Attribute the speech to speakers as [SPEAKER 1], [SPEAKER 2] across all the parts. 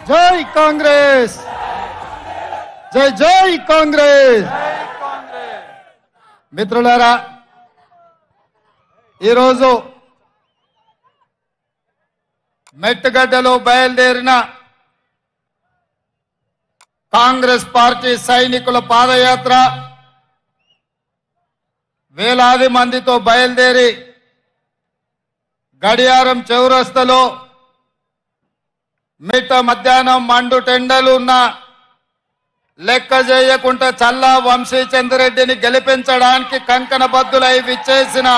[SPEAKER 1] జై కాంగ్రెస్, జై జై కాంగ్రెస్. మిత్రులారా, ఈరోజు మెట్టుగడ్డలో బయలుదేరిన కాంగ్రెస్ పార్టీ సైనికుల పాదయాత్ర వేలాది మందితో బయలుదేరి గడియారం చౌరస్తలో మిట్ట మధ్యాహ్నం మండు టెండలు ఉన్న లెక్క చేయకుండా చల్లా వంశీచంద్రెడ్డిని గెలిపించడానికి కంకణబద్దులై విచ్చేసిన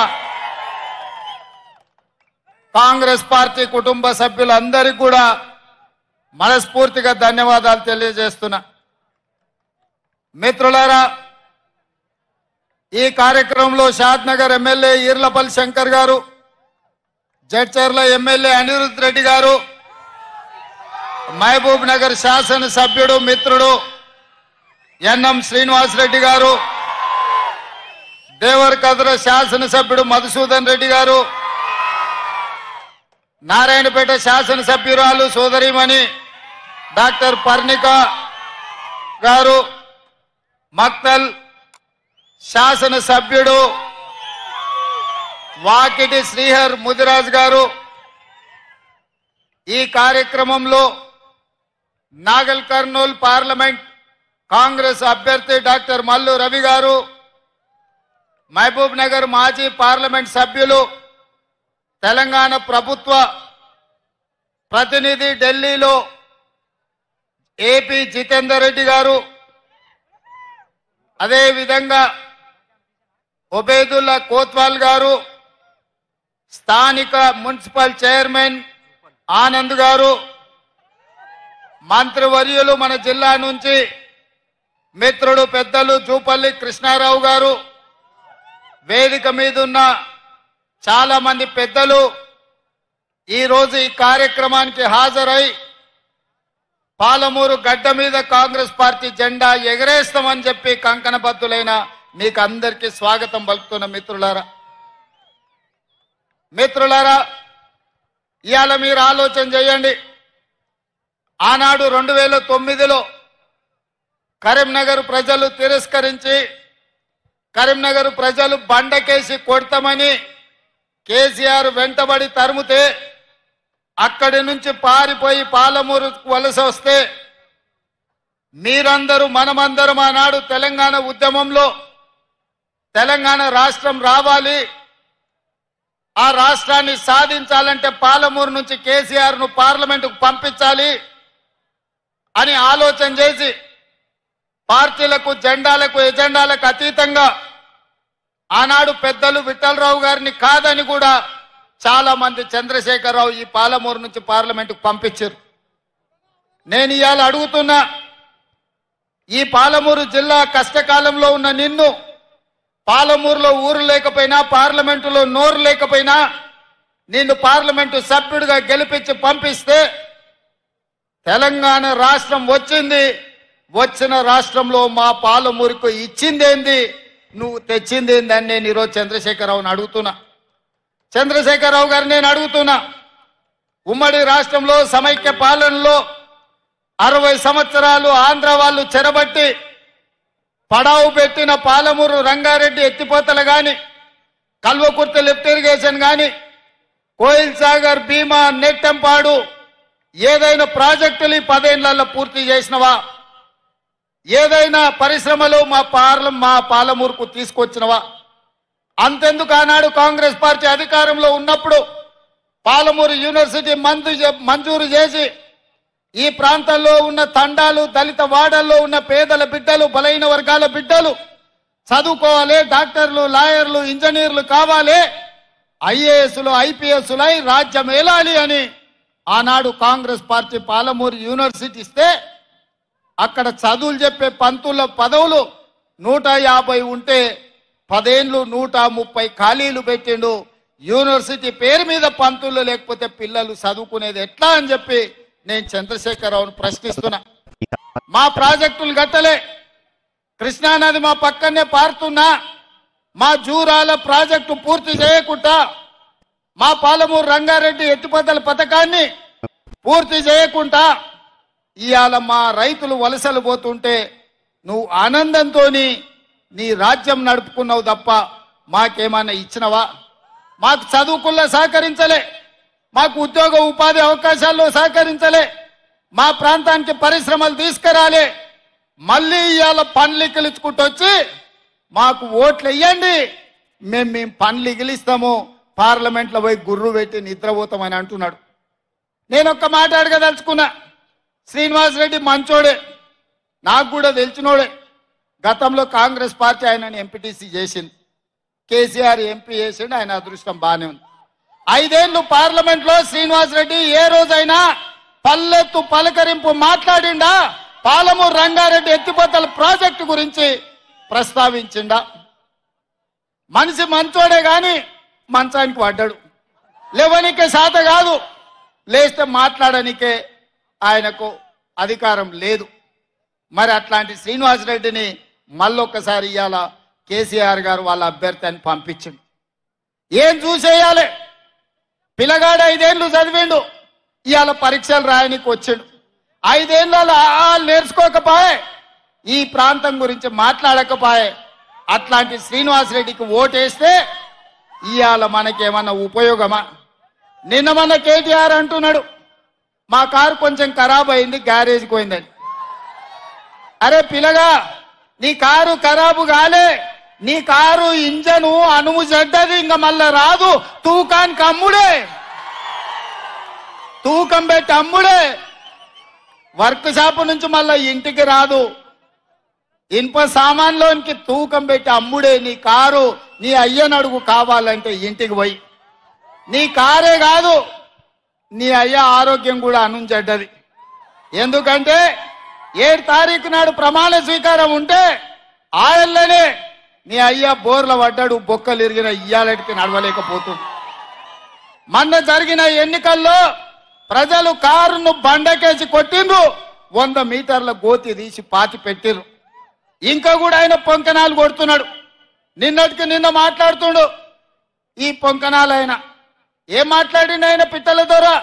[SPEAKER 1] కాంగ్రెస్ పార్టీ కుటుంబ సభ్యులందరికీ కూడా మనస్ఫూర్తిగా ధన్యవాదాలు తెలియజేస్తున్నా. మిత్రులారా, ఈ కార్యక్రమంలో షాద్నగర్ ఎమ్మెల్యే ఈర్లపల్లి శంకర్ గారు, జడ్చర్ల ఎమ్మెల్యే అనిరుద్ రెడ్డి గారు, మహబూబ్ నగర్ శాసనసభ్యుడు మిత్రుడు ఎన్ఎం శ్రీనివాస్ రెడ్డి గారు, దేవరకద్ర శాసనసభ్యుడు మధుసూదన్ రెడ్డి గారు, నారాయణపేట శాసనసభ్యురాలు సోదరిమణి డాక్టర్ పర్ణిక గారు, మక్తల్ శాసనసభ్యుడు వాకిటి శ్రీహర్ ముదిరాజ్ గారు, ఈ కార్యక్రమంలో నాగల్ కర్నూల్ పార్లమెంట్ కాంగ్రెస్ అభ్యర్థి డాక్టర్ మల్లు రవి గారు, మహబూబ్ నగర్ మాజీ పార్లమెంట్ సభ్యులు, తెలంగాణ ప్రభుత్వ ప్రతినిధి ఢిల్లీలో ఏపీ జితేందర్ రెడ్డి గారు, అదేవిధంగా ఒబేదుల్లా కోత్వాల్ గారు, స్థానిక మున్సిపల్ చైర్మన్ ఆనంద్ గారు, మంత్రివర్యులు మన జిల్లా నుంచి మిత్రుడు పెద్దలు జూపల్లి కృష్ణారావు గారు, వేదిక మీద ఉన్న చాలా మంది పెద్దలు ఈ రోజు ఈ కార్యక్రమానికి హాజరై పాలమూరు గడ్డ మీద కాంగ్రెస్ పార్టీ జెండా ఎగరేస్తామని చెప్పి కంకణబద్దులైన మీకు అందరికీ స్వాగతం పలుకుతున్న మిత్రులారా, ఇవాళ మీరు ఆలోచన చేయండి. ఆనాడు 2009లో కరీంనగర్ ప్రజలు తిరస్కరించి కరీంనగర్ ప్రజలు బండకేసి కొడతామని కేసీఆర్ వెంటబడి తరుముతే అక్కడి నుంచి పారిపోయి పాలమూరు వలస వస్తే మీరందరూ మనమందరం ఆనాడు తెలంగాణ ఉద్యమంలో తెలంగాణ రాష్ట్రం రావాలి, ఆ రాష్ట్రాన్ని సాధించాలంటే పాలమూరు నుంచి కేసీఆర్ ను పార్లమెంటుకు పంపించాలి అని ఆలోచన చేసి పార్టీలకు జెండాలకు ఎజెండాలకు అతీతంగా ఆనాడు పెద్దలు విఠలరావు గారిని కాదని కూడా చాలా మంది చంద్రశేఖరరావు ఈ పాలమూరు నుంచి పార్లమెంటుకు పంపించారు. నేను ఇవాళ అడుగుతున్నా, ఈ పాలమూరు జిల్లా కష్టకాలంలో ఉన్న నిన్ను పాలమూరులో ఊరు లేకపోయినా పార్లమెంటులో నోరు లేకపోయినా నిన్ను పార్లమెంటు సభ్యుడిగా గెలిపించి పంపిస్తే తెలంగాణ రాష్ట్రం వచ్చింది, వచ్చిన రాష్ట్రంలో మా పాలమూరుకు ఇచ్చిందేంది, నువ్వు తెచ్చిందేంది అని నేను ఈరోజు చంద్రశేఖరరావుని అడుగుతున్నా. చంద్రశేఖరరావు గారు నేను అడుగుతున్నా, ఉమ్మడి రాష్ట్రంలో సమైక్య పాలనలో 60 సంవత్సరాలు ఆంధ్ర వాళ్ళు చెరబట్టి పడావు పెట్టిన పాలమూరు రంగారెడ్డి ఎత్తిపోతలు గాని, కల్వకుర్తి లిఫ్ట్ ఇరిగేషన్ గాని, కోయిల్ సాగర్ భీమా నెట్టెంపాడు ఏదైనా ప్రాజెక్టులు 10 ఏళ్లలో పూర్తి చేసినవా? ఏదైనా పరిశ్రమలు మా పాలమూరుకు తీసుకొచ్చినవా? అంతెందుకు ఆనాడు కాంగ్రెస్ పార్టీ అధికారంలో ఉన్నప్పుడు పాలమూరు యూనివర్సిటీ మంజూరు చేసి ఈ ప్రాంతాల్లో ఉన్న తండాలు, దళిత వాడల్లో ఉన్న పేదల బిడ్డలు, బలైన వర్గాల బిడ్డలు చదువుకోవాలి, డాక్టర్లు, లాయర్లు, ఇంజనీర్లు కావాలి, ఐఏఎస్లు, ఐపీఎస్లై రాజ్యం ఏలాలి అని ఆనాడు కాంగ్రెస్ పార్టీ పాలమూరు యూనివర్సిటీ ఇస్తే అక్కడ చదువులు చెప్పే పంతుల పదవులు 150 ఉంటే 10 ఏళ్లు 130 ఖాళీలు పెట్టిండు. యూనివర్సిటీ పేరు మీద పంతులు లేకపోతే పిల్లలు చదువుకునేది ఎట్లా అని చెప్పి నేను చంద్రశేఖరరావును ప్రశ్నిస్తున్నా. మా ప్రాజెక్టులు గట్టలే, కృష్ణానది మా పక్కనే పారుతున్నా మా జూరాల ప్రాజెక్టు పూర్తి చేయకుండా, మా పాలమూరు రంగారెడ్డి ఎత్తిపోతల పథకాన్ని పూర్తి చేయకుండా ఇవాళ మా రైతులు వలసలు పోతుంటే నువ్వు ఆనందంతో నీ రాజ్యం నడుపుకున్నావు తప్ప మాకేమన్నా ఇచ్చినవా? మాకు చదువుకుల్లో సహకరించలే, మాకు ఉద్యోగ ఉపాధి అవకాశాల్లో సహకరించలే, మా ప్రాంతానికి పరిశ్రమలు తీసుకురాలే. మళ్ళీ ఇవాళ పనులు ఇగిలించుకుంటూ వచ్చి మాకు ఓట్లు వేయండి, మేము పనులు ఇగిలిస్తాము, పార్లమెంట్లో పోయి గుర్రు పెట్టి నిద్రపోతామని అంటున్నాడు. నేను ఒక్క మాట అడగదలుచుకున్నా. శ్రీనివాస్ రెడ్డి మంచోడే, నాకు కూడా తెలిసినోడే. గతంలో కాంగ్రెస్ పార్టీ ఆయనని ఎంపీటీసీ చేసింది, కేసీఆర్ ఎంపీ చేసిండు, ఆయన అదృష్టం బాగానే ఉంది. 5 ఏళ్ళు పార్లమెంట్లో శ్రీనివాస్ రెడ్డి ఏ రోజైనా పల్లెత్తు పలకరింపు మాట్లాడిండా? పాలమూరు రంగారెడ్డి ఎత్తిపోతల ప్రాజెక్టు గురించి ప్రస్తావించిండా? మనిషి మంచోడే గాని మంచానికి పడ్డాడు. లేవనికే శాత కాదు, లేస్తే మాట్లాడనికే ఆయనకు అధికారం లేదు. మరి అట్లాంటి శ్రీనివాస్ రెడ్డిని మళ్ళొక్కసారి ఇవాళ కేసీఆర్ గారు వాళ్ళ అభ్యర్థి అని పంపించిండు. ఏం చూసేయాలి? పిల్లగాడు 5 ఏళ్ళు చదివిండు, ఇవాళ పరీక్షలు రాయనికి వచ్చిండు. 5 ఏళ్ళలో నేర్చుకోకపోయే, ఈ ప్రాంతం గురించి మాట్లాడకపోయే. అట్లాంటి శ్రీనివాస్ రెడ్డికి ఓటేస్తే ఇవాళ మనకేమన్నా ఉపయోగమా? నిన్న మన కేటీఆర్ అంటున్నాడు, మా కారు కొంచెం ఖరాబ్ అయింది, గ్యారేజ్కి పోయిందని. అరే పిల్లగా, నీ కారు ఖరాబు కాలే, నీ కారు ఇంజను అనుము చెడ్డది, ఇంకా మళ్ళా రాదు. తూకానికి అమ్ముడే, తూకం పెట్టి అమ్ముడే. వర్క్ షాప్ నుంచి మళ్ళా ఇంటికి రాదు. ఇనుప సామాన్లోనికి తూకం పెట్టి అమ్ముడే. నీ కారు నీ అయ్యనడుగు కావాలంటే ఇంటికి పోయి. నీ కారే కాదు, నీ అయ్య ఆరోగ్యం కూడా అనుంచెడ్డది. ఎందుకంటే 7 తారీఖు నాడు ప్రమాణ స్వీకారం ఉంటే ఆయననే నీ అయ్య బోర్ల పడ్డాడు, బొక్కలు ఇరిగిన, ఇయ్యాలటికి నడవలేకపోతుంది. మొన్న జరిగిన ఎన్నికల్లో ప్రజలు కారును బండకేసి కొట్టిండ్రు, 100 మీటర్ల గోతి తీసి పాతి పెట్టిర్రు. ఇంకా కూడా ఆయన పొంకనాలు కొడుతున్నాడు. నిన్నటికి నిన్న మాట్లాడుతుండు ఈ పొంకనాలు. ఆయన ఏం మాట్లాడిండు? ఆయన పిట్టల ద్వారా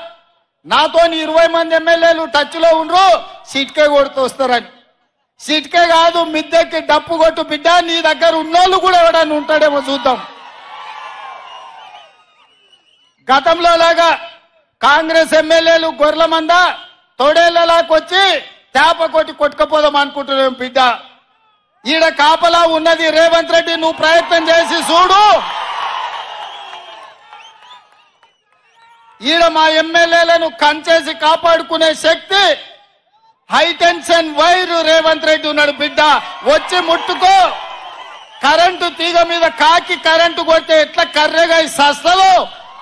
[SPEAKER 1] నాతో 20 మంది ఎమ్మెల్యేలు టచ్ లో ఉండ్రు, సిట్కే కొడుతూ వస్తారని. సిట్కే కాదు, మిద్దెకి డప్పు కొట్టు బిడ్డ, నీ దగ్గర ఉన్నోళ్ళు కూడా ఎవడన్నా ఉంటాడేమో చూద్దాం. గతంలో లాగా కాంగ్రెస్ ఎమ్మెల్యేలు గొర్రెల మంద తోడేళ్లలాకొచ్చి తేప కొట్టి కొట్టుకపోదాం అనుకుంటున్నాం బిడ్డ. ఈడ కాపలా ఉన్నది రేవంత్ రెడ్డి, నువ్వు ప్రయత్నం చేసి చూడు. ఈడ మా ఎమ్మెల్యేలను కంచేసి కాపాడుకునే శక్తి హైటెన్షన్ వైరు రేవంత్ రెడ్డి ఉన్నాడు బిడ్డ. వచ్చి ముట్టుకో. కరెంటు తీగ మీద కాకి కరెంటు కొడితే ఎట్లా కర్రెగా సస్తలో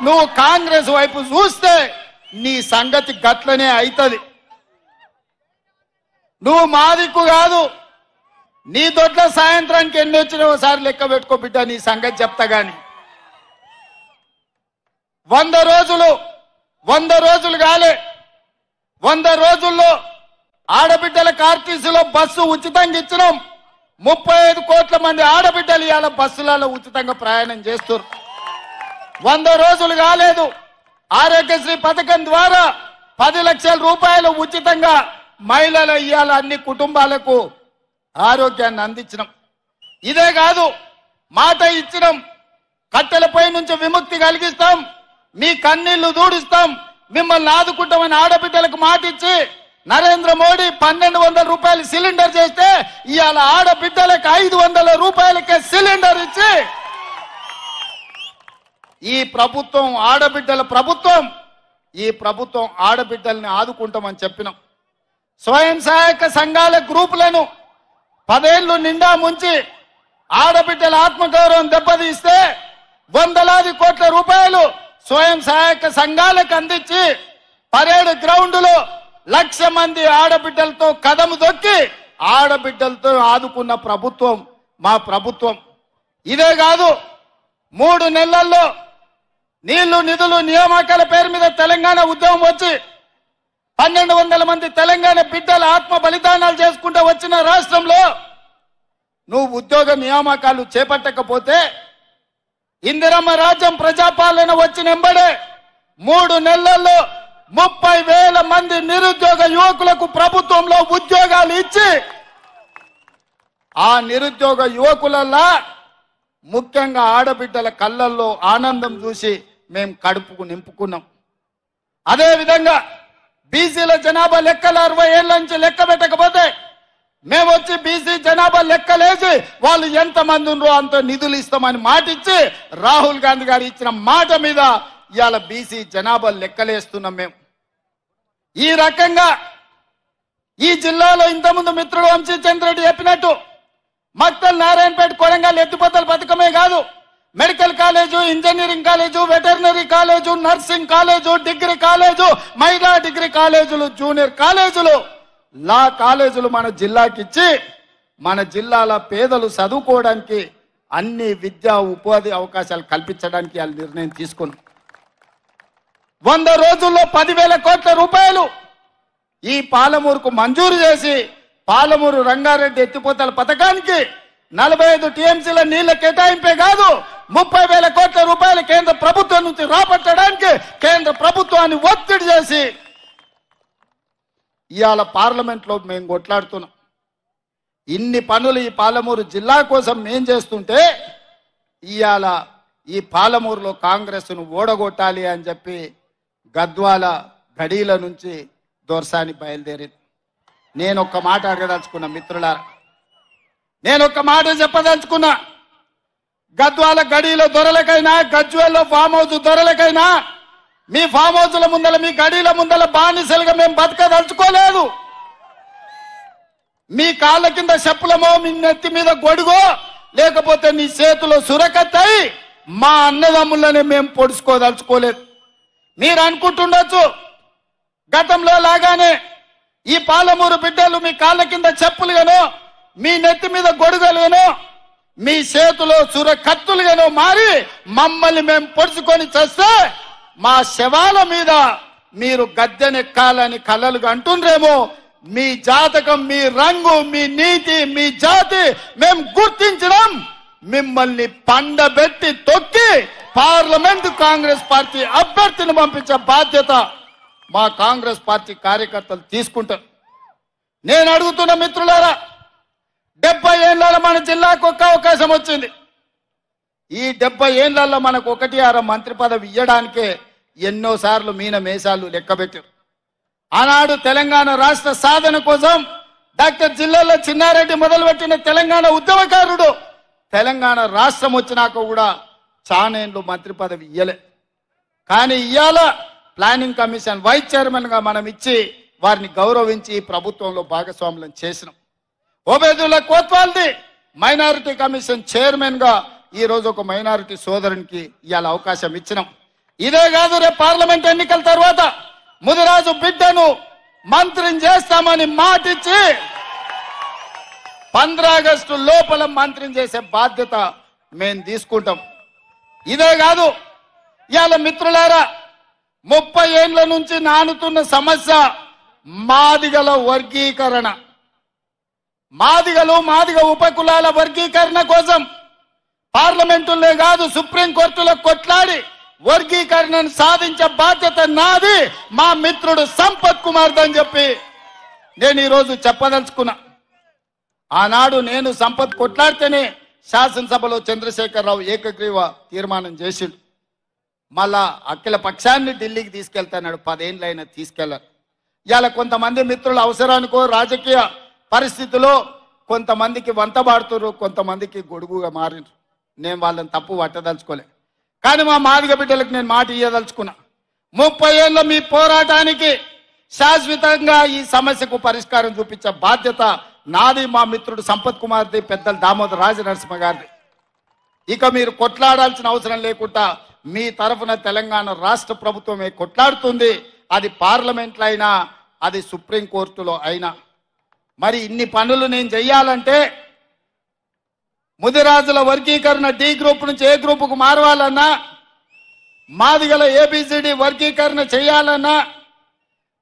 [SPEAKER 1] నువ్వు కాంగ్రెస్ వైపు చూస్తే నీ సంగతి గట్లనే అవుతుంది. నువ్వు మా దిక్కు కాదు, నీ దొడ్ల సాయంత్రానికి ఎన్ని వచ్చినా ఒకసారి లెక్క పెట్టుకో బిడ్డ, నీ సంగతి చెప్తా గాని. 100 రోజులు కాలే, 100 రోజుల్లో ఆడబిడ్డలకు ఆర్టీసీలో బస్సు ఉచితంగా ఇచ్చినాం. 35 కోట్ల మంది ఆడబిడ్డలు ఇవాళ బస్సులలో ఉచితంగా ప్రయాణం చేస్తారు. 100 రోజులు కాలేదు, ఆరోగ్యశ్రీ పథకం ద్వారా 10 లక్షల రూపాయలు ఉచితంగా మహిళలు ఇవాళ అన్ని కుటుంబాలకు ఆరోగ్యాన్ని అందించినాం. ఇదే కాదు, మాట ఇచ్చినాం, కట్టెలపై నుంచి విముక్తి కలిగిస్తాం, మీ కన్నీళ్లు దూడిస్తాం, మిమ్మల్ని ఆదుకుంటామని ఆడబిడ్డలకు మాట ఇచ్చి నరేంద్ర మోడీ 1200 రూపాయలు సిలిండర్ చేస్తే ఇవాళ ఆడబిడ్డలకు 500 రూపాయలకే సిలిండర్ ఇచ్చి ఈ ప్రభుత్వం ఆడబిడ్డల ప్రభుత్వం, ఈ ప్రభుత్వం ఆడబిడ్డల్ని ఆదుకుంటామని చెప్పినాం. స్వయం సహాయక సంఘాల గ్రూపులను 10 ఏళ్లు నిండా ముంచి ఆడబిడ్డల ఆత్మగౌరవం దెబ్బతీస్తే 100 కోట్ల రూపాయలు స్వయం సహాయక సంఘాలకు అందించి పరేడ్ గ్రౌండ్ లో 1,00,000 మంది ఆడబిడ్డలతో కదము దొక్కి ఆడబిడ్డలతో ఆదుకున్న ప్రభుత్వం మా ప్రభుత్వం. ఇదే కాదు, 3 నెలల్లో నీళ్లు నిధులు నియామకాల పేరు మీద తెలంగాణ ఉద్యమం వచ్చి 1,200 మంది తెలంగాణ బిడ్డల ఆత్మ బలిదానాలు చేసుకుంటూ వచ్చిన రాష్ట్రంలో నువ్వు ఉద్యోగ నియామకాలు చేపట్టకపోతే ఇందిరమ్మ రాజ్యం ప్రజాపాలన వచ్చిన ఎంబడే 3 నెలల్లో 30,000 మంది నిరుద్యోగ యువకులకు ప్రభుత్వంలో ఉద్యోగాలు ఇచ్చి ఆ నిరుద్యోగ యువకులలా ముఖ్యంగా ఆడబిడ్డల కళ్ళల్లో ఆనందం చూసి మేము కడుపుకు నింపుకున్నాం. అదేవిధంగా బీసీల జనాభా లెక్కలు 60 ఏళ్ల నుంచి లెక్క పెట్టకపోతే మేము వచ్చి బీసీ జనాభా లెక్కలేసి వాళ్ళు ఎంతమంది ఉన్నారో అంత నిధులు ఇస్తామని మాట ఇచ్చి రాహుల్ గాంధీ గారు ఇచ్చిన మాట మీద ఇవాళ బీసీ జనాభా లెక్కలేస్తున్నాం. మేము ఈ రకంగా ఈ జిల్లాలో ఇంతకుముందు మిత్రుడు వంశీచంద్ర రెడ్డి చెప్పినట్టు మక్తల్ నారాయణపేట కొడంగల్ ఎత్తిపోతల పథకమే కాదు, medical college, engineering college, veterinary college, nursing college, degree college, మహిళా డిగ్రీ కాలేజీలు, జూనియర్ కాలేజీలు, లా కాలేజీలు మన జిల్లాకి ఇచ్చి మన జిల్లాల పేదలు చదువుకోవడానికి అన్ని విద్యా ఉపాధి అవకాశాలు కల్పించడానికి వాళ్ళు నిర్ణయం తీసుకున్నాం. 100 రోజుల్లో 10,000 కోట్ల రూపాయలు ఈ పాలమూరుకు మంజూరు చేసి పాలమూరు రంగారెడ్డి ఎత్తిపోతల పథకానికి 45 టీఎంసీల నీళ్ల కేటాయింపే కాదు 30,000 కోట్ల రూపాయలు కేంద్ర ప్రభుత్వం నుంచి రాబట్టడానికి కేంద్ర ప్రభుత్వాన్ని ఒత్తిడి చేసి ఇవాళ పార్లమెంట్ లో మేము కొట్లాడుతున్నాం. ఇన్ని పనులు ఈ పాలమూరు జిల్లా కోసం మేం చేస్తుంటే ఇవాళ ఈ పాలమూరులో కాంగ్రెస్ ను ఓడగొట్టాలి అని చెప్పి గద్వాల గడీల నుంచి దోర్సాని బయలుదేరింది. నేను ఒక్క మాట అడగదలుచుకున్నా మిత్రులారా, నేను ఒక్క మాట చెప్పదలుచుకున్నా. గద్వాల గడీల దొరలకైనా గజ్వేల్లో ఫామ్ హౌస్ దొరలకైనా మీ ఫామ్ హౌస్ల ముందల మీ గడీల ముందల బానిసలుగా మేము బతకదలుచుకోలేదు. మీ కాళ్ళ కింద చెప్పులమో మీ నెత్తి మీద గొడుగో లేకపోతే నీ చేతిలో సురకత్తాయి మా అన్నదమ్ములనే మేము పొడుచుకోదలుచుకోలేదు. మీరు అనుకుంటుండొచ్చు గతంలో లాగానే ఈ పాలమూరు బిడ్డలు మీ కాళ్ళ కింద చెప్పులుగానో మీ నెత్తి మీద గొడుగలుగానో మీ చేతిలో సుర కత్తులుగానో మారి మమ్మల్ని మేము పొడుచుకొని చేస్తే మా శవాల మీద మీరు గద్దెనెక్కాలని కలలుగా అంటుండ్రేమో. మీ జాతకం, మీ రంగు, మీ నీతి, మీ జాతి మేము గుర్తించడం, మిమ్మల్ని పండబెట్టి తొక్కి పార్లమెంట్ కాంగ్రెస్ పార్టీ అభ్యర్థిని పంపించే బాధ్యత మా కాంగ్రెస్ పార్టీ కార్యకర్తలు తీసుకుంటారు. నేను అడుగుతున్న మిత్రులారా, 70 ఏళ్లలో మన జిల్లాకు ఒక్క అవకాశం వచ్చింది. ఈ 70 ఏళ్లలో మనకు 1-6 మంత్రి పదవి ఇవ్వడానికే ఎన్నోసార్లు మీన మేషాలు లెక్కబెట్టారు. ఆనాడు తెలంగాణ రాష్ట్ర సాధన కోసం డాక్టర్ జిల్లాలో చిన్నారెడ్డి మొదలుపెట్టిన తెలంగాణ ఉద్యమకారుడు తెలంగాణ రాష్ట్రం వచ్చినాక కూడా చానేళ్ళు మంత్రి పదవి ఇయ్యలే. కానీ ఇవాళ ప్లానింగ్ కమిషన్ వైస్ చైర్మన్ గా మనం ఇచ్చి వారిని గౌరవించి ప్రభుత్వంలో భాగస్వాములను చేసినాం. ఓబేదుల్లా కోత్వాల్ది మైనారిటీ కమిషన్ చైర్మన్ గా ఈ రోజు ఒక మైనారిటీ సోదరునికి ఇవాళ అవకాశం ఇచ్చినాం. ఇదే కాదు, రేపు పార్లమెంట్ ఎన్నికల తర్వాత ముదిరాజు బిడ్డను మంత్రిని చేస్తామని మాటిచ్చి 15 ఆగస్టు లోపల మంత్రిని చేసే బాధ్యత మేము తీసుకుంటాం. ఇదే కాదు, ఇవాళ మిత్రులారా 30 ఏళ్ల నుంచి నానుతున్న సమస్య మాదిగల వర్గీకరణ. మాదిగ ఉపకులాల వర్గీకరణ కోసం పార్లమెంటులే కాదు సుప్రీంకోర్టులో కొట్లాడి వర్గీకరణను సాధించే బాధ్యత నాది, మా మిత్రుడు సంపత్ కుమార్ అని చెప్పి నేను ఈరోజు చెప్పదలుచుకున్నా. ఆనాడు నేను సంపత్ కొట్లాడితేనే శాసనసభలో చంద్రశేఖరరావు ఏకగ్రీవ తీర్మానం చేసిండు. మళ్ళా అఖిల పక్షాన్ని ఢిల్లీకి తీసుకెళ్తాడు. 10 ఏళ్ళైనా తీసుకెళ్లారు. ఇవాళ కొంతమంది మిత్రుల అవసరానికో రాజకీయ పరిస్థితిలో కొంతమందికి వంతబాడుతున్నారు, కొంతమందికి గొడుగుగా మారినారు. నేను వాళ్ళని తప్పు పట్టదలుచుకోలే. కానీ మా మాదిగ బిడ్డలకు నేను మాట ఇయ్యదలుచుకున్నా. 30 ఏళ్ళ మీ పోరాటానికి శాశ్వతంగా ఈ సమస్యకు పరిష్కారం చూపించే బాధ్యత నాది, మా మిత్రుడు సంపత్ కుమార్ది, పెద్దలు దామోదర్ రాజనరసింహ గారిది. ఇక మీరు కొట్లాడాల్సిన అవసరం లేకుండా మీ తరఫున తెలంగాణ రాష్ట్ర ప్రభుత్వమే కొట్లాడుతుంది. అది పార్లమెంట్లో అయినా అది సుప్రీంకోర్టులో అయినా. మరి ఇన్ని పనులు నేను చెయ్యాలంటే ముదిరాజుల వర్గీకరణ డి గ్రూప్ నుంచి ఏ గ్రూపుకు మారవాలన్నా, మాదిగల ఏబిసిడి వర్గీకరణ చేయాలన్నా,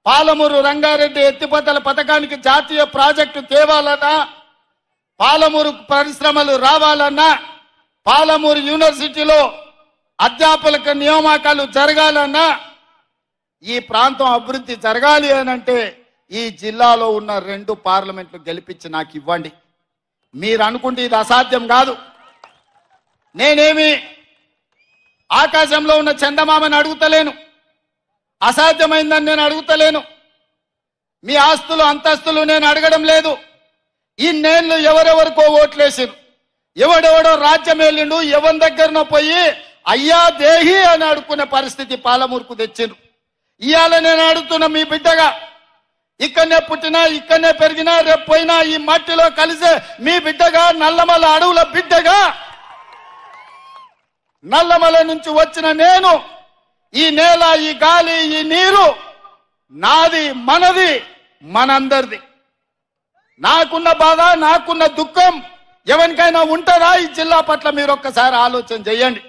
[SPEAKER 1] పాలమూరు రంగారెడ్డి ఎత్తిపోతల పథకానికి జాతీయ ప్రాజెక్టు తేవాలన్నా, పాలమూరు పరిశ్రమలు రావాలన్నా, పాలమూరు యూనివర్సిటీలో అధ్యాపకుల నియామకాలు జరగాలన్నా, ఈ ప్రాంతం అభివృద్ధి జరగాలి అని అంటే ఈ జిల్లాలో ఉన్న 2 పార్లమెంట్లు గెలిపించి నాకు ఇవ్వండి. మీరు అనుకుంటే ఇది అసాధ్యం కాదు. నేనేమి ఆకాశంలో ఉన్న చందమామని అడుగుతలేను, అసాధ్యమైందని నేను అడుగుతలేను. మీ ఆస్తులు అంతస్తులు నేను అడగడం లేదు. ఇన్నేళ్ళు ఎవరెవరికో ఓట్లేసిరు, ఎవడెవడో రాజ్యం వెళ్ళిండు, ఎవరి దగ్గరనో పోయి అయ్యా దేహి అని అడుక్కునే పరిస్థితి పాలమూరుకు తెచ్చిండ్రు. ఇవాళ నేను అడుగుతున్నా మీ బిడ్డగా, ఇక్కడనే పుట్టినా ఇక్కడనే పెరిగినా రేపు పోయినా ఈ మట్టిలో కలిసే మీ బిడ్డగా, నల్లమల అడవుల బిడ్డగా, నల్లమల నుంచి వచ్చిన నేను ఈ నేల, ఈ గాలి, ఈ నీరు నాది, మనది, మనందరిది. నాకున్న బాధ, నాకున్న దుఃఖం ఎవరికైనా ఉంటుందా ఈ జిల్లా పట్ల? మీరు ఒక్కసారి ఆలోచన చేయండి.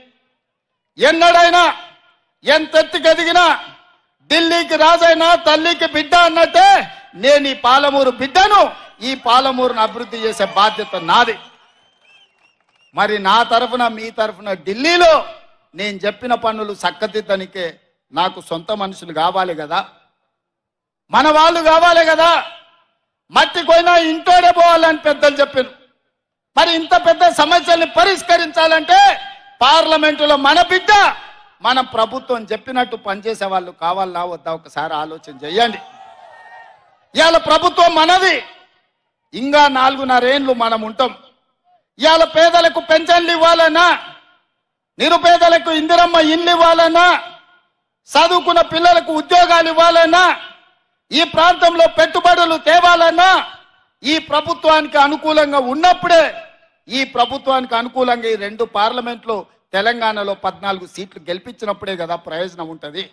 [SPEAKER 1] ఎన్నడైనా ఎంతెత్తుకు ఎదిగినా ఢిల్లీకి రాజైనా తల్లికి బిడ్డ అన్నట్టే నేను ఈ పాలమూరు బిడ్డను, ఈ పాలమూరును అభివృద్ధి చేసే బాధ్యత నాది. మరి నా తరఫున మీ తరఫున ఢిల్లీలో నేను చెప్పిన పనులు చక్కదిద్దనికే నాకు సొంత మనుషులు కావాలి కదా, మన వాళ్ళు కావాలి కదా. మట్టి పోయినా ఇంటోడే పోవాలని పెద్దలు చెప్పారు. మరి ఇంత పెద్ద సమస్యల్ని పరిష్కరించాలంటే పార్లమెంటులో మన బిడ్డ, మన ప్రభుత్వం చెప్పినట్టు పనిచేసే వాళ్ళు కావాలా వద్దా ఒకసారి ఆలోచన చేయండి. ఇవాళ ప్రభుత్వం మనది, ఇంకా 4.5 ఏళ్ళు మనం ఉంటాం. ఇవాళ పేదలకు పెన్షన్లు ఇవ్వాలన్నా, నిరుపేదలకు ఇందిరమ్మ ఇల్లు ఇవ్వాలన్నా, చదువుకున్న పిల్లలకు ఉద్యోగాలు ఇవ్వాలన్నా, ఈ ప్రాంతంలో పెట్టుబడులు తేవాలన్నా ఈ ప్రభుత్వానికి అనుకూలంగా ఉన్నప్పుడే, ఈ ప్రభుత్వానికి అనుకూలంగా ఈ 2 పార్లమెంట్లో తెలంగాణలో 14 సీట్లు గెలిపించినప్పుడే కదా ప్రయోజనం ఉంటుంది.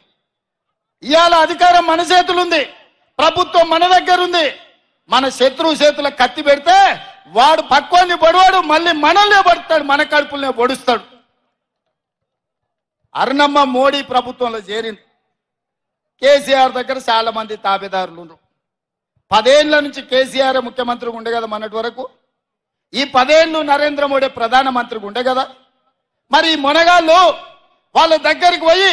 [SPEAKER 1] ఇవాళ అధికారం మన చేతులుంది, ప్రభుత్వం మన దగ్గర ఉంది. మన శత్రువు చేతుల కత్తి పెడితే వాడు పక్వాన్ని పడువాడు, మళ్ళీ మనల్నే పడతాడు, మన కడుపులనే పొడుస్తాడు. అరుణమ్మ మోడీ ప్రభుత్వంలో చేరింది. కేసీఆర్ దగ్గర చాలా మంది తాబేదారులు ఉన్నారు. 10 ఏళ్ల నుంచి కేసీఆర్ ముఖ్యమంత్రిగా ఉండే కదా మొన్నటి వరకు. ఈ 10 ఏళ్ళు నరేంద్ర మోడీ ప్రధానమంత్రిగా ఉండే కదా. మరి ఈ మొనగాళ్ళు వాళ్ళ దగ్గరికి పోయి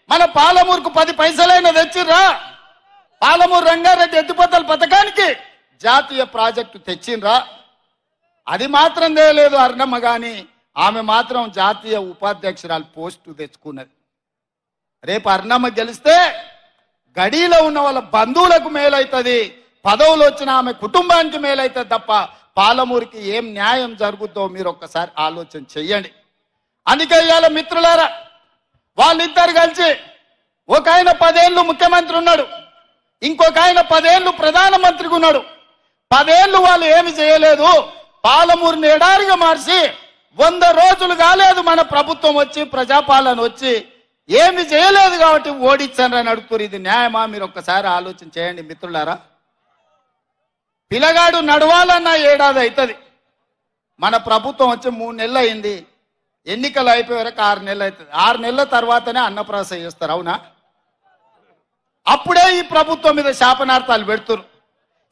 [SPEAKER 1] మన పాలమూరుకు 10 పైసలైనా తెచ్చిర్రా, పాలమూరు రంగారెడ్డి ఎత్తిపోతల పథకానికి జాతీయ ప్రాజెక్టు తెచ్చిండ్రా? అది మాత్రం తేలేదు అరుణమ్మ, గాని ఆమె మాత్రం జాతీయ ఉపాధ్యక్షురాలు పోస్టు తెచ్చుకున్నది. రేపు అరుణమ్మ గెలిస్తే గడిలో ఉన్న వాళ్ళ బంధువులకు మేలైతుంది, పదవులు వచ్చిన ఆమె కుటుంబానికి మేలైతుంది తప్ప పాలమూరుకి ఏం న్యాయం జరుగుద్దో మీరు ఒక్కసారి ఆలోచన చెయ్యండి. అందుకే ఇవాళ మిత్రులారా, వాళ్ళిద్దరు కలిసి ఒక ఆయన 10 ఏళ్ళు ముఖ్యమంత్రి ఉన్నాడు, ఇంకొక ఆయన 10 ఏళ్ళు ప్రధానమంత్రిగా ఉన్నాడు. 10 ఏళ్ళు వాళ్ళు ఏమి చేయలేదు, పాలమూరుని ఎడారిగా మార్చి 100 రోజులు కాలేదు మన ప్రభుత్వం వచ్చి, ప్రజాపాలన వచ్చి ఏమి చేయలేదు కాబట్టి ఓడించారని అడుగుతారు. ఇది న్యాయమా? మీరు ఒక్కసారి ఆలోచన చేయండి మిత్రులారా. పిల్లగాడు నడవాలన్న ఏడాది అవుతుంది. మన ప్రభుత్వం వచ్చి 3 నెలలు అయింది, ఎన్నికలు అయిపోయే వరకు 6 నెలలు అవుతుంది. 6 నెలల తర్వాతనే అన్నప్రాసన చేస్తారు, అవునా? అప్పుడే ఈ ప్రభుత్వం మీద శాపనార్థాలు పెడుతున్నారు.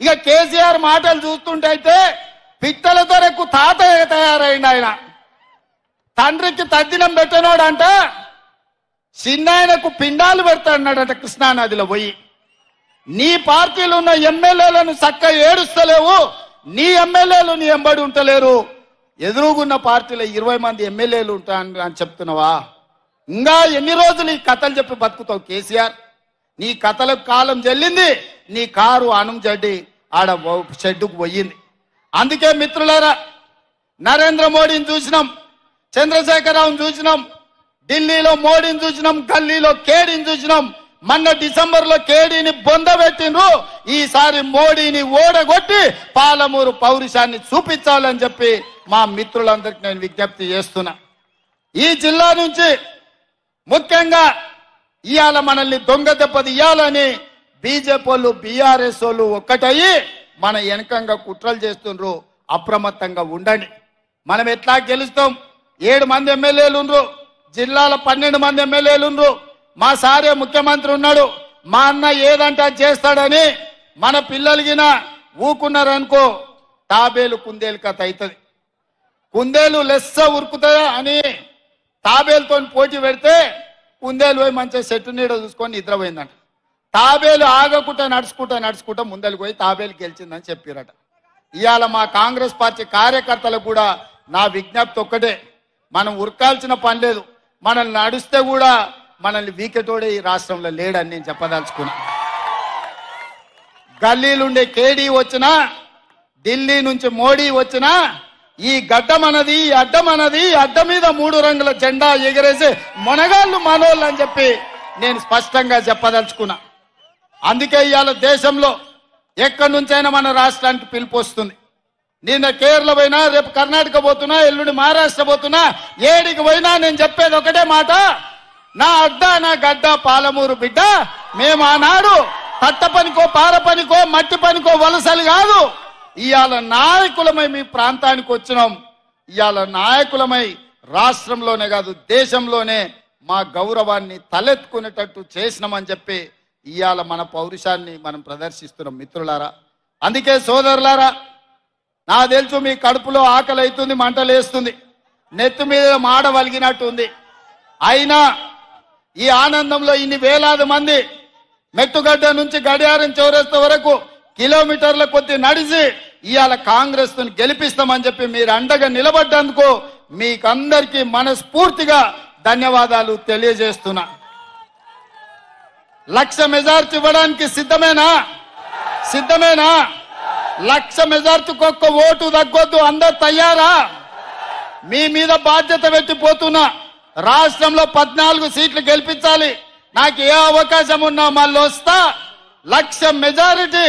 [SPEAKER 1] ఇక కేసీఆర్ మాటలు చూస్తుంటే అయితే పిట్టలతో ఎక్కువ తాతయ్య తయారైంది. ఆయన తండ్రికి తద్దినం పెట్టినోడంట చిన్నాయనకు పిండాలు పెడతాడట కృష్ణానదిలో పోయి. నీ పార్టీలో ఉన్న ఎమ్మెల్యేలను చక్కగా ఏడుస్తలేవు, నీ ఎమ్మెల్యేలు నీ ఎంబడి ఉంటలేరు, ఎదురుగున్న పార్టీలో 20 మంది ఎమ్మెల్యేలు ఉంటాను అని చెప్తున్నావా? ఇంకా ఎన్ని రోజులు ఈ కథలు చెప్పి బతుకుతావు కేసీఆర్? నీ కథలకు కాలం చెల్లింది, నీ కారు అణం జడ్డి ఆడ షెడ్డుకు పోయింది. అందుకే మిత్రులారా, నరేంద్ర మోడీని చూసినాం, చంద్రశేఖరరావుని చూసినాం, ఢిల్లీలో మోడీని చూసినాం, గల్లీలో కేడీని చూసినాం. మొన్న డిసెంబర్లో కేడీని బొందబెట్టిండ్రు. ఈసారి మోడీని ఓడగొట్టి పాలమూరు పౌరుషాన్ని చూపించాలని చెప్పి మా మిత్రులందరికీ నేను విజ్ఞప్తి చేస్తున్నా. ఈ జిల్లా నుంచి ముఖ్యంగా ఇవాళ మనల్ని దొంగ దెబ్బది ఇవ్వాలని బీజేపీ వాళ్ళు, బీఆర్ఎస్ వాళ్ళు ఒక్కటయ్యి మన వెనకంగా కుట్రలు చేస్తుండ్రు. అప్రమత్తంగా ఉండండి. మనం ఎట్లా గెలుస్తాం? 7 మంది ఎమ్మెల్యేలు ఉండ్రు, జిల్లాలో 12 మంది ఎమ్మెల్యేలు ఉండ్రు. మా సారే ముఖ్యమంత్రి ఉన్నాడు, మా అన్న ఏదంటే చేస్తాడని మన పిల్లలకిన ఊకున్నారనుకో తాబేలు కుందేలు కథ అవుతుంది. కుందేలు లెస్స ఉరుకుతుందా అని తాబేలుతో పోటీ పెడితే కుందేలు పోయి మంచిగా చెట్టు నీడ చూసుకొని నిద్రపోయిందంట. తాబేలు ఆగకుండా నడుచుకుంటా ముందరికి పోయి తాబేలు గెలిచిందని చెప్పారట. ఇవాళ మా కాంగ్రెస్ పార్టీ కార్యకర్తలకు కూడా నా విజ్ఞప్తి ఒక్కటే, మనం ఉరకాల్సిన పని లేదు. మనల్ని నడిస్తే కూడా మనల్ని వీకెటోడే ఈ రాష్ట్రంలో లేడని నేను చెప్పదలుచుకున్నా. గల్లీలుండే కేడీ వచ్చినా, ఢిల్లీ నుంచి మోడీ వచ్చినా, ఈ గడ్డ మనది, ఈ అడ్డ మనది, అడ్డ మీద 3 రంగుల జెండా ఎగరేసే మొనగాళ్ళు మనోళ్ళు అని చెప్పి నేను స్పష్టంగా చెప్పదలుచుకున్నా. అందుకే ఇవాళ దేశంలో ఎక్కడి నుంచైనా మన రాష్ట్రానికి పిలుపు వస్తుంది. నిన్న కేరళ పోయినా, రేపు కర్ణాటక పోతున్నా, ఎల్లుండి మహారాష్ట్ర పోతున్నా, ఏడికి పోయినా నేను చెప్పేది ఒకటే మాట, నా అడ్డ నా గడ్డ పాలమూరు బిడ్డ. మేము ఆనాడు తట్ట పనికో, పార పనికో, మట్టి పనికో వలసలు కాదు, ఇవాళ నాయకులమై మీ ప్రాంతానికి వచ్చినాం. ఇవాళ నాయకులమై రాష్ట్రంలోనే కాదు దేశంలోనే మా గౌరవాన్ని తలెత్తుకునేటట్టు చేసినామని చెప్పి ఇవాళ మన పౌరుషాన్ని మనం ప్రదర్శిస్తున్నాం మిత్రులారా. అందుకే సోదరులారా, నా తెలుసు మీ కడుపులో ఆకలి అవుతుంది, మంటలేస్తుంది, నెత్తి మీద మాడ వలిగినట్టు ఉంది. అయినా ఈ ఆనందంలో ఇన్ని వేలాది మంది మెట్టుగడ్డ నుంచి గడియారం చౌరస్తా వరకు కిలోమీటర్ల కొద్ది నడిచి ఇవాళ కాంగ్రెస్ ను గెలిపిస్తామని చెప్పి మీరు అండగా నిలబడ్డందుకు మీకందరికీ మనస్ఫూర్తిగా ధన్యవాదాలు తెలియజేస్తున్నా. 1,00,000 మెజార్టీ ఇవ్వడానికి సిద్ధమేనా? 1,00,000 మెజార్టీకి ఒక్క ఓటు తగ్గొద్దు, అందరు తయారా? మీ మీద బాధ్యత పెట్టిపోతున్నా. రాష్ట్రంలో 14 సీట్లు గెలిపించాలి. నాకు ఏ అవకాశం ఉన్నా మళ్ళీ వస్తా. 1,00,000 మెజారిటీ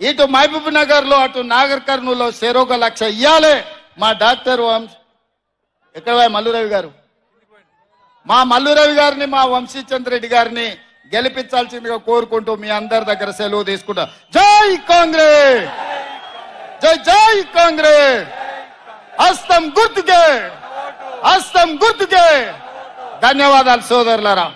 [SPEAKER 1] ఇటు మహబూబ్ నగర్ లో, అటు నాగర్ కర్నూలులో చెరొక 1,00,000 ఇయ్యాలి. మా డాక్టర్ ఎక్కడ మల్లురవి గారు, మా మల్లురవి గారిని, మా వంశీచంద్రెడ్డి గారిని గెలిపించాల్సిందిగా కోరుకుంటూ మీ అందరి దగ్గర సెలవు తీసుకుంటా. జై కాంగ్రెస్, జై జై కాంగ్రెస్. హస్తం గుర్తుకే, హస్తం గుర్తుకే. ధన్యవాదాలు సోదరులారా.